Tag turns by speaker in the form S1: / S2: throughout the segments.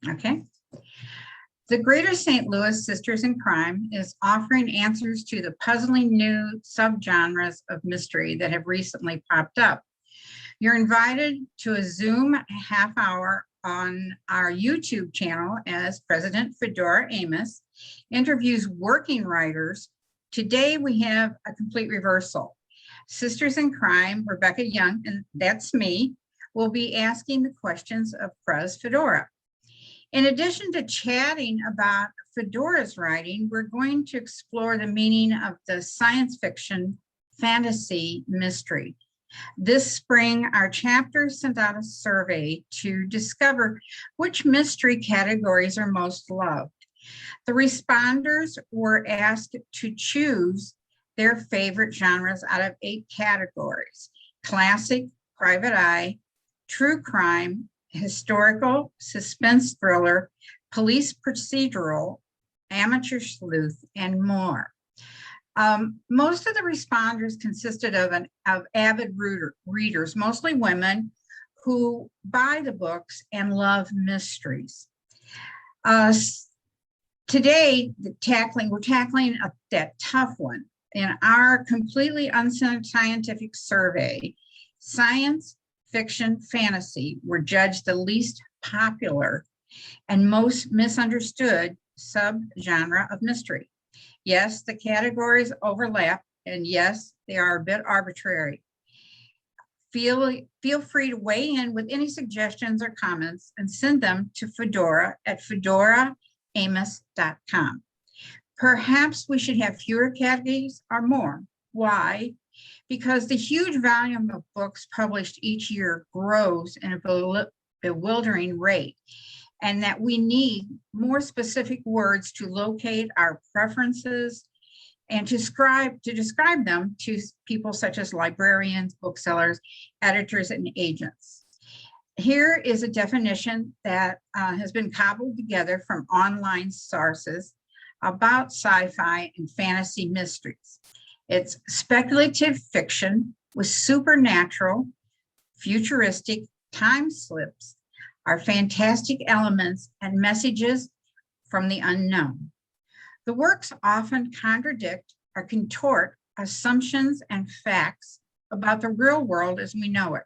S1: Okay. The Greater St. Louis Sisters in Crime is offering answers to the puzzling new subgenres of mystery that have recently popped up. You're invited to a Zoom half hour on our YouTube channel as President Fedora Amos interviews working writers. Today we have a complete reversal. Sisters in Crime, Rebecca Young, and that's me, will be asking the questions of Pres Fedora. In addition to chatting about Fedora's writing, we're going to explore the meaning of the science fiction fantasy mystery. This spring, our chapter sent out a survey to discover which mystery categories are most loved. The responders were asked to choose their favorite genres out of 8 categories: classic, private eye, true crime, historical, suspense thriller, police procedural, amateur sleuth, and more. Most of the responders consisted of avid readers, mostly women who buy the books and love mysteries. Today, we're tackling that tough one. In our completely unscientific survey, science, fiction, fantasy were judged the least popular and most misunderstood subgenre of mystery. Yes, the categories overlap, and yes, they are a bit arbitrary. Feel free to weigh in with any suggestions or comments and send them to Fedora at fedoraamos.com. Perhaps we should have fewer categories or more. Why? Because the huge volume of books published each year grows in a bewildering rate, and that we need more specific words to locate our preferences and to describe them to people such as librarians, booksellers, editors, and agents. Here is a definition that has been cobbled together from online sources about sci-fi and fantasy mysteries. It's speculative fiction with supernatural, futuristic time slips, are fantastic elements and messages from the unknown. The works often contradict or contort assumptions and facts about the real world as we know it.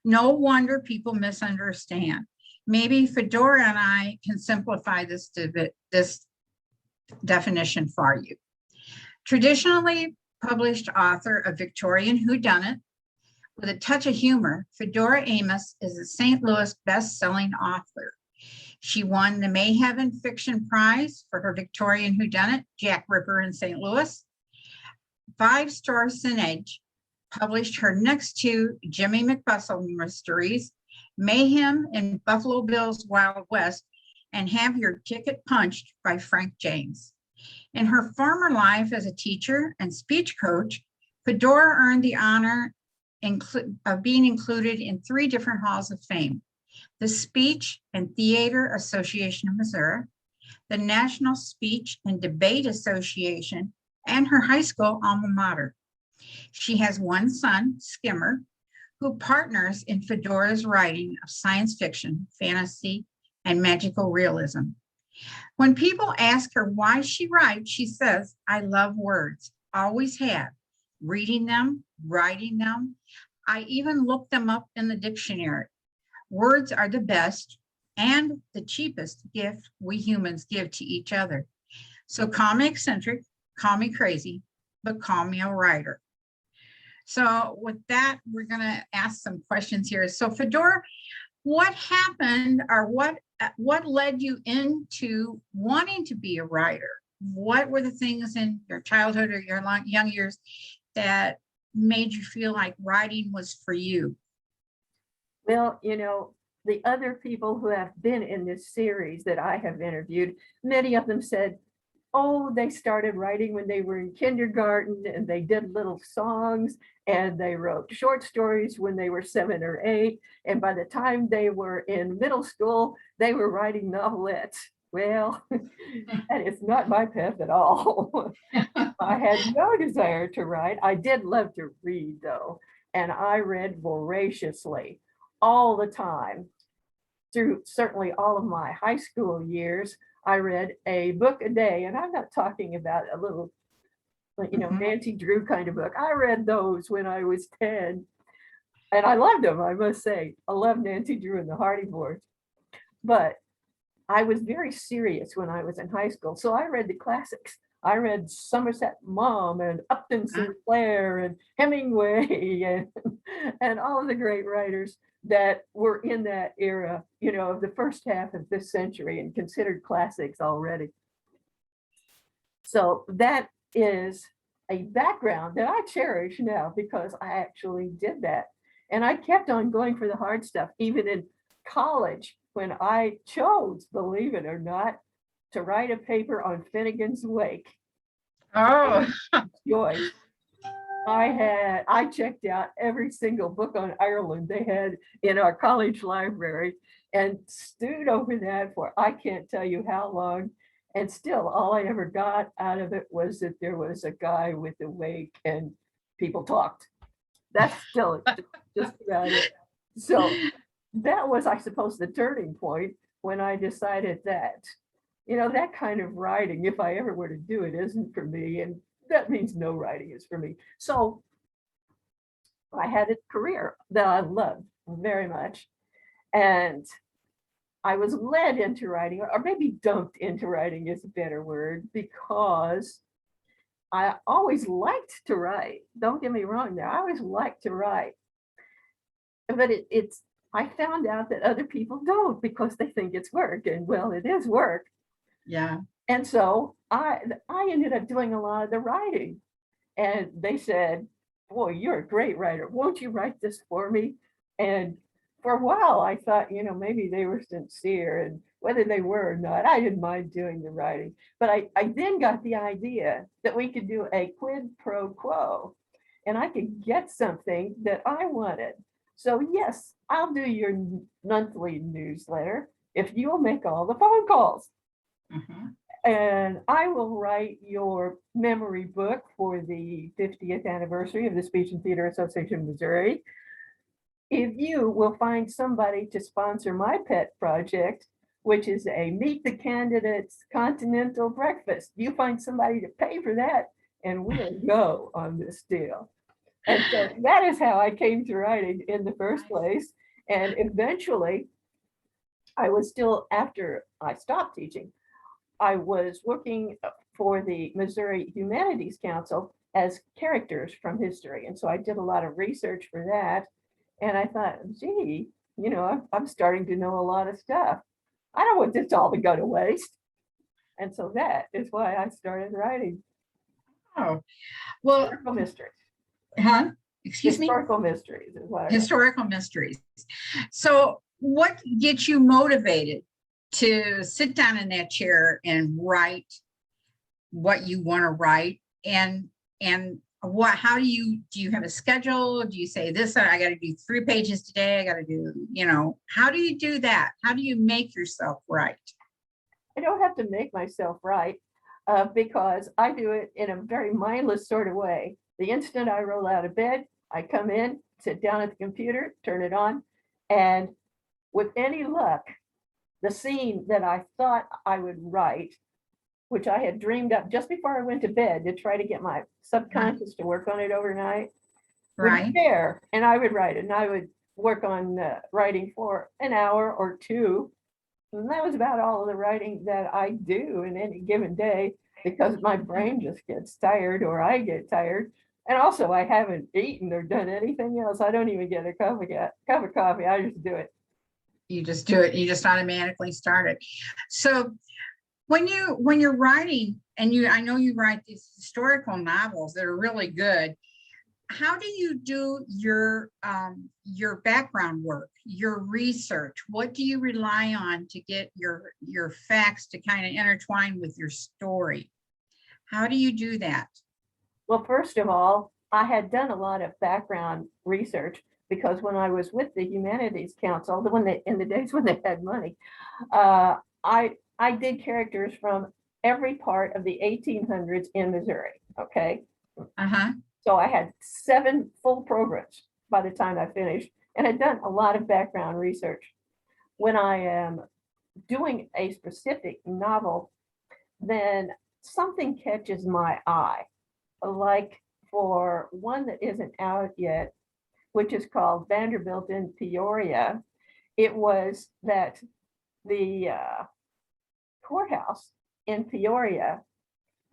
S1: No wonder people misunderstand. Maybe Fedora and I can simplify this definition for you. Traditionally published author of Victorian whodunit, with a touch of humor, Fedora Amos is a St. Louis best-selling author. She won the Mayhaven Fiction Prize for her Victorian whodunit, Jack Ripper in St. Louis. 5-Star Signage published her next 2 Jimmy McBustle mysteries, Mayhem in Buffalo Bill's Wild West, and Have Your Ticket Punched by Frank James. In her former life as a teacher and speech coach, Fedora earned the honor of being included in 3 different halls of fame: the Speech and Theater Association of Missouri, the National Speech and Debate Association, and her high school alma mater. She has one son, Skimmer, who partners in Fedora's writing of science fiction, fantasy, and magical realism. When people ask her why she writes, she says, "I love words, always have. Reading them, writing them. I even look them up in the dictionary. Words are the best and the cheapest gift we humans give to each other. So call me eccentric, call me crazy, but call me a writer." So with that, we're going to ask some questions here. So Fedora, what happened, or what led you into wanting to be a writer? What were the things in your childhood or your young years that made you feel like writing was for you?
S2: Well, the other people who have been in this series that I have interviewed, many of them said, oh, they started writing when they were in kindergarten, and they did little songs, and they wrote short stories when they were 7 or 8. And by the time they were in middle school, they were writing novelettes. Well, that is not my path at all. I had no desire to write. I did love to read, though, and I read voraciously all the time. through certainly all of my high school years, I read a book a day, and I'm not talking about a little,
S1: Mhm.
S2: Nancy Drew kind of book. I read those when I was 10, and I loved them, I must say. I love Nancy Drew and the Hardy Boys. But I was very serious when I was in high school, so I read the classics. I read Somerset Maugham and Upton Sinclair and Hemingway and all of the great writers that were in that era, of the first half of this century and considered classics already. So that is a background that I cherish now because I actually did that. And I kept on going for the hard stuff, even in college, when I chose, believe it or not, to write a paper on Finnegan's Wake.
S1: Oh,
S2: Joyce. I checked out every single book on Ireland they had in our college library and stewed over that for I can't tell you how long. And still, all I ever got out of it was that there was a guy with a wake and people talked. That's still just about it. So that was, I suppose, the turning point when I decided that, that kind of writing, if I ever were to do it, isn't for me. And that means no writing is for me. So I had a career that I loved very much. And I was led into writing, or maybe dumped into writing is a better word, because I always liked to write. Don't get me wrong there. I always liked to write. But I found out that other people don't because they think it's work. And well, it is work.
S1: yeah.
S2: And so I ended up doing a lot of the writing. And they said, boy, you're a great writer. Won't you write this for me? And for a while, I thought, maybe they were sincere, and whether they were or not, I didn't mind doing the writing. But I then got the idea that we could do a quid pro quo, and I could get something that I wanted. So yes, I'll do your monthly newsletter if you'll make all the phone calls.
S1: Mhm.
S2: And I will write your memory book for the 50th anniversary of the Speech and Theater Association of Missouri. If you will find somebody to sponsor my pet project, which is a Meet the Candidates Continental Breakfast, you find somebody to pay for that, and we'll go on this deal. And so that is how I came to writing in the first place. And eventually, I was still, after I stopped teaching, I was working for the Missouri Humanities Council as characters from history. And so I did a lot of research for that. And I thought, gee, I'm starting to know a lot of stuff. I don't want this all to go to waste. And so that is why I started writing
S1: Oh, well,
S2: historical mysteries.
S1: huh? Excuse me?
S2: Historical mysteries is what I write.
S1: Historical mysteries. So what gets you motivated to sit down in that chair and write what you want to write? And how do you have a schedule? Do you say this, I got to do 3 pages today? I got to do, how do you do that? How do you make yourself write?
S2: I don't have to make myself write because I do it in a very mindless sort of way. The instant I roll out of bed, I come in, sit down at the computer, turn it on, and with any luck, the scene that I thought I would write, which I had dreamed up just before I went to bed to try to get my subconscious to work on it overnight,
S1: Right.
S2: would there, and I would write it, and I would work on writing for an hour or two. And that was about all of the writing that I do in any given day because my brain just gets tired or I get tired. And also I haven't eaten or done anything else. I don't even get a cup of coffee. I just do it.
S1: You just do it. You just automatically start it. So when you're writing, and I know you write these historical novels that are really good, how do you do your background work, your research? What do you rely on to get your facts to kind of intertwine with your story? How do you do that?
S2: Well, first of all, I had done a lot of background research because when I was with the Humanities Council, in the days when they had money, I did characters from every part of the 1800s in Missouri. Okay.
S1: Uh-huh.
S2: So I had 7 full programs by the time I finished and had done a lot of background research. when I am doing a specific novel, then something catches my eye. Like for one that isn't out yet, which is called Vanderbilt in Peoria, it was that the courthouse in Peoria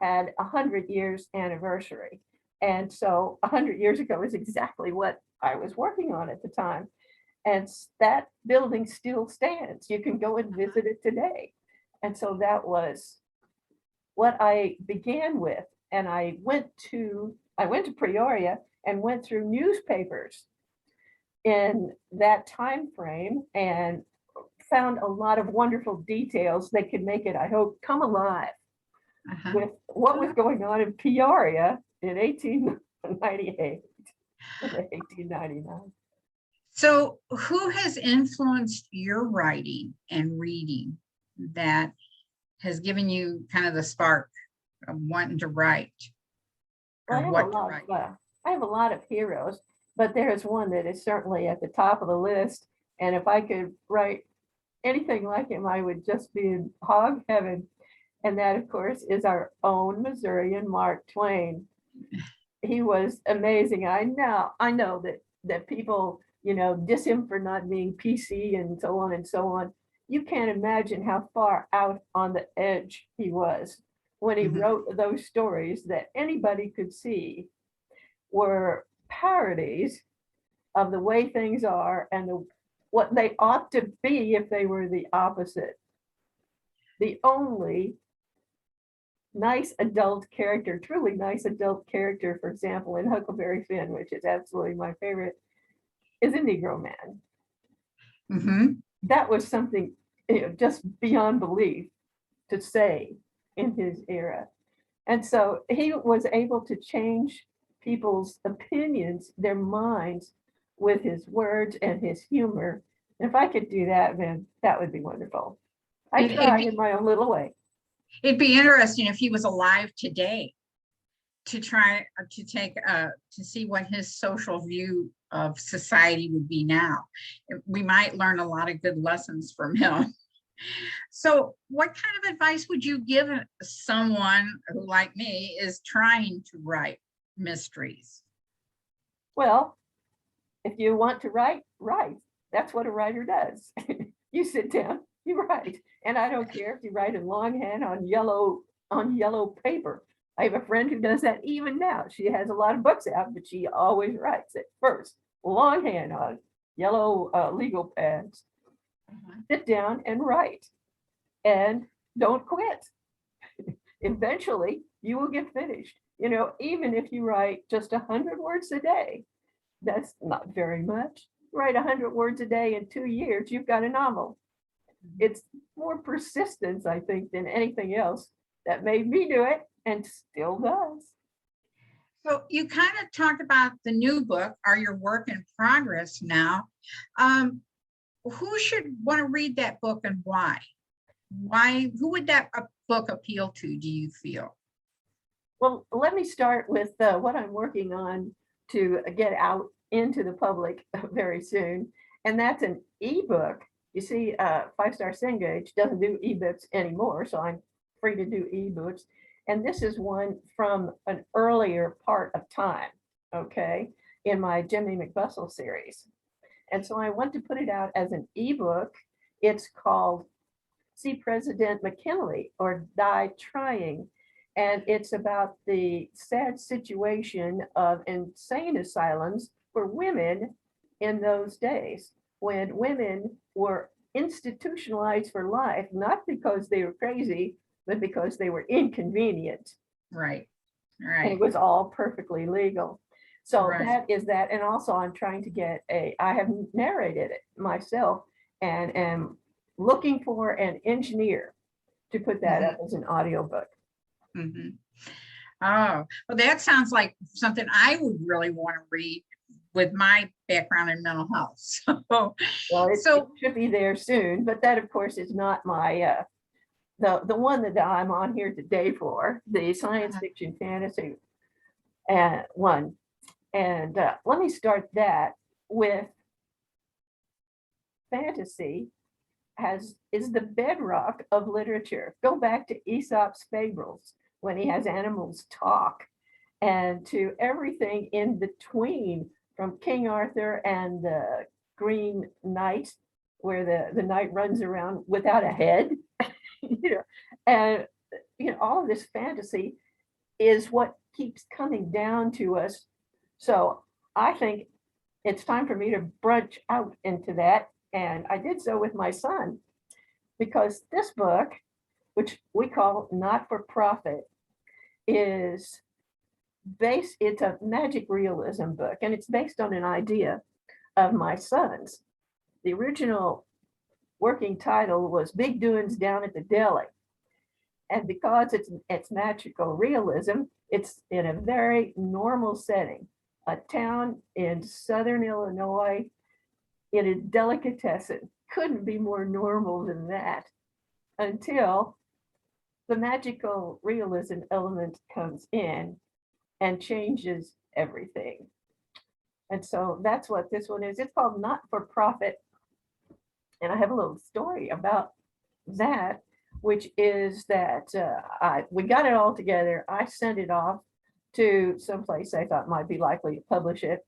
S2: had 100 years anniversary. And so 100 years ago is exactly what I was working on at the time. And that building still stands. You can go and visit it today. And so that was what I began with. And I went to Peoria and went through newspapers in that time frame and found a lot of wonderful details that could make it, I hope, come alive with what was going on in Peoria in 1898 and 1899.
S1: So who has influenced your writing and reading that has given you kind of the spark of wanting to write?
S2: Well,
S1: Or what to write?
S2: I have a lot of heroes, but there is one that is certainly at the top of the list. And if I could write anything like him, I would just be in hog heaven. And that, of course, is our own Missourian Mark Twain. He was amazing. I know that people, diss him for not being PC and so on and so on. You can't imagine how far out on the edge he was when he wrote those stories that anybody could see were parodies of the way things are and what they ought to be if they were the opposite. The only nice adult character, truly nice adult character, for example, in Huckleberry Finn, which is absolutely my favorite, is a Negro man. That was something just beyond belief to say in his era. And so he was able to change people's opinions, their minds, with his words and his humor. And if I could do that, then that would be wonderful. I try in my own little way.
S1: It'd be interesting if he was alive today to try to take to see what his social view of society would be now. We might learn a lot of good lessons from him. So what kind of advice would you give someone who, like me, is trying to write mysteries?
S2: Well, if you want to write, write. That's what a writer does. You sit down, you write. And I don't care if you write in longhand on yellow paper. I have a friend who does that even now. She has a lot of books out, but she always writes it first, longhand on yellow legal pads. Sit down and write, and don't quit. Eventually, you will get finished. Even if you write just 100 words a day, that's not very much. Write 100 words a day in 2 years, you've got a novel. It's more persistence, I think, than anything else that made me do it and still does.
S1: So you kind of talked about the new book, or your work in progress now. Who should want to read that book and why? Who would that book appeal to, do you feel?
S2: Well, let me start with what I'm working on to get out into the public very soon. And that's an ebook. You see, Five Star Cengage doesn't do ebooks anymore, so I'm free to do ebooks. And this is one from an earlier part of time, okay, in my Jimmy McBustle series. And so I want to put it out as an ebook. It's called See President McKinley or Die Trying. And it's about the sad situation of insane asylums for women in those days, when women were institutionalized for life, not because they were crazy, but because they were inconvenient.
S1: Right.
S2: And it was all perfectly legal. So that is that. And also I'm trying to get I have narrated it myself and am looking for an engineer to put that up as an audiobook.
S1: Oh, well, that sounds like something I would really want to read with my background in mental health. So,
S2: well, it should be there soon, but that, of course, is not my the one that I'm on here today for, the science fiction fantasy one. And let me start that with fantasy is the bedrock of literature. Go back to Aesop's fables when he has animals talk, and to everything in between, from King Arthur and the Green Knight, where the knight runs around without a head, you know, and all of this fantasy is what keeps coming down to us. So I think it's time for me to branch out into that. And I did so with my son, because this book, which we call Not for Profit, is it's a magic realism book, and it's based on an idea of my son's. The original working title was Big Doings Down at the Deli. And because it's magical realism, it's in a very normal setting, a town in southern Illinois in a delicatessen. Couldn't be more normal than that, until the magical realism element comes in and changes everything. And so that's what this one is. It's called Not for Profit. And I have a little story about that, which is that we got it all together. I sent it off to someplace I thought might be likely to publish it.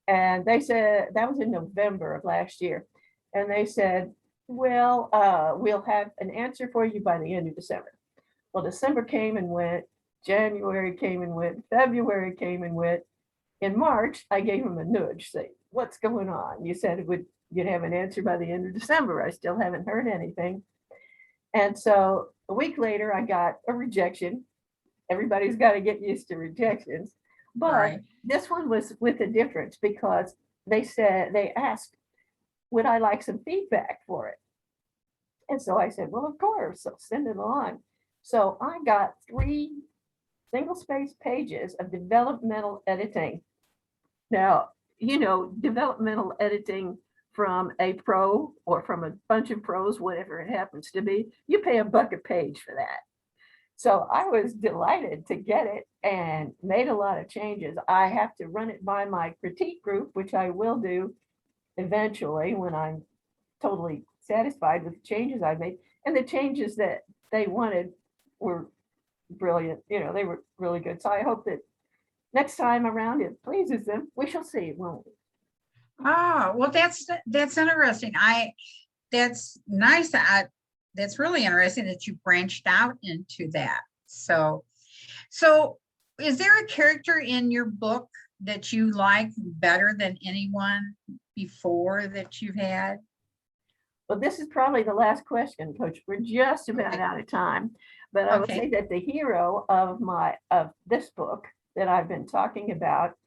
S2: And they said, that was in November of last year. And they said, well, we'll have an answer for you by the end of December. Well, December came and went, January came and went, February came and went. In March, I gave them a nudge, say, what's going on? You said you'd have an answer by the end of December. I still haven't heard anything. And so a week later, I got a rejection. Everybody's got to get used to rejections. But
S1: Right.
S2: this one was with a difference, because they asked, would I like some feedback for it? And so I said, well, of course, so send it along. So I got 3 single-space pages of developmental editing. Now, developmental editing from a pro or from a bunch of pros, whatever it happens to be, you pay $1 a page for that. So I was delighted to get it and made a lot of changes. I have to run it by my critique group, which I will do eventually when I'm totally satisfied with the changes I made. And the changes that they wanted were brilliant. They were really good. So I hope that next time around it pleases them. We shall see, won't we?
S1: Oh, well, that's interesting. That's nice. That's really interesting that you branched out into that. So is there a character in your book that you like better than anyone before that you've had?
S2: Well, this is probably the last question, Coach. We're just about out of time, but I would
S1: Okay.
S2: say that the hero of this book that I've been talking about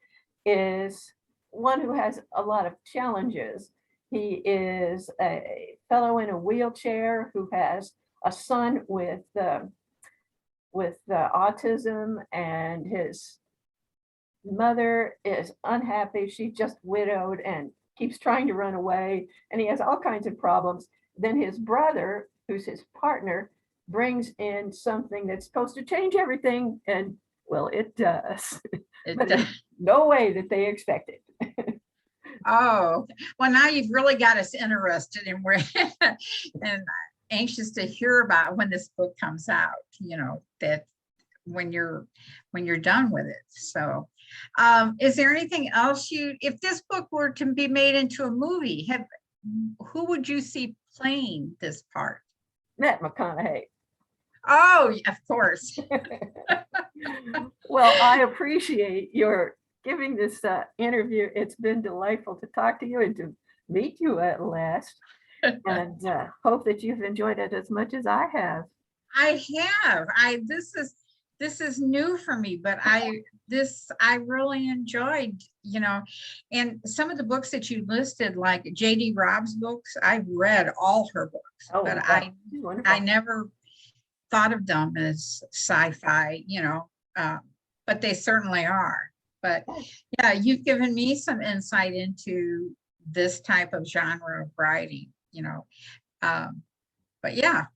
S2: is one who has a lot of challenges. He is a fellow in a wheelchair who has a son with autism, and his mother is unhappy. She's just widowed and keeps trying to run away, and he has all kinds of problems. Then his brother, who's his partner, brings in something that's supposed to change everything, and well, it does. But in no way that they expected.
S1: Oh, well, now you've really got us interested, and we're and anxious to hear about when this book comes out, that when you're done with it. So is there anything else if this book were to be made into a movie, who would you see playing this part?
S2: Matt McConaughey.
S1: Oh, of course.
S2: Well, I appreciate your giving this interview. It's been delightful to talk to you and to meet you at last, and hope that you've enjoyed it as much as I have.
S1: I have. This is new for me, but I really enjoyed, and some of the books that you listed, like J.D. Robb's books, I've read all her books, but
S2: wow.
S1: I never thought of them as sci-fi, but they certainly are. But yeah, you've given me some insight into this type of genre of writing, but yeah,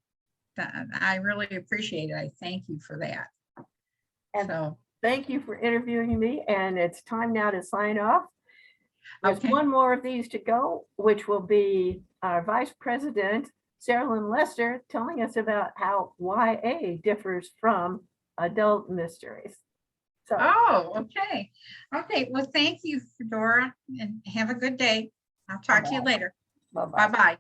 S1: I really appreciate it. I thank you for that.
S2: And so thank you for interviewing me. And it's time now to sign off. There's
S1: Okay.
S2: one more of these to go, which will be our Vice President, Sarah Lynn Lester, telling us about how YA differs from adult mysteries. So,
S1: Oh, okay. Okay, well, thank you, Fedora, and have a good day. I'll talk to you
S2: Bye-bye.
S1: later.
S2: bye-bye.
S1: Bye-bye.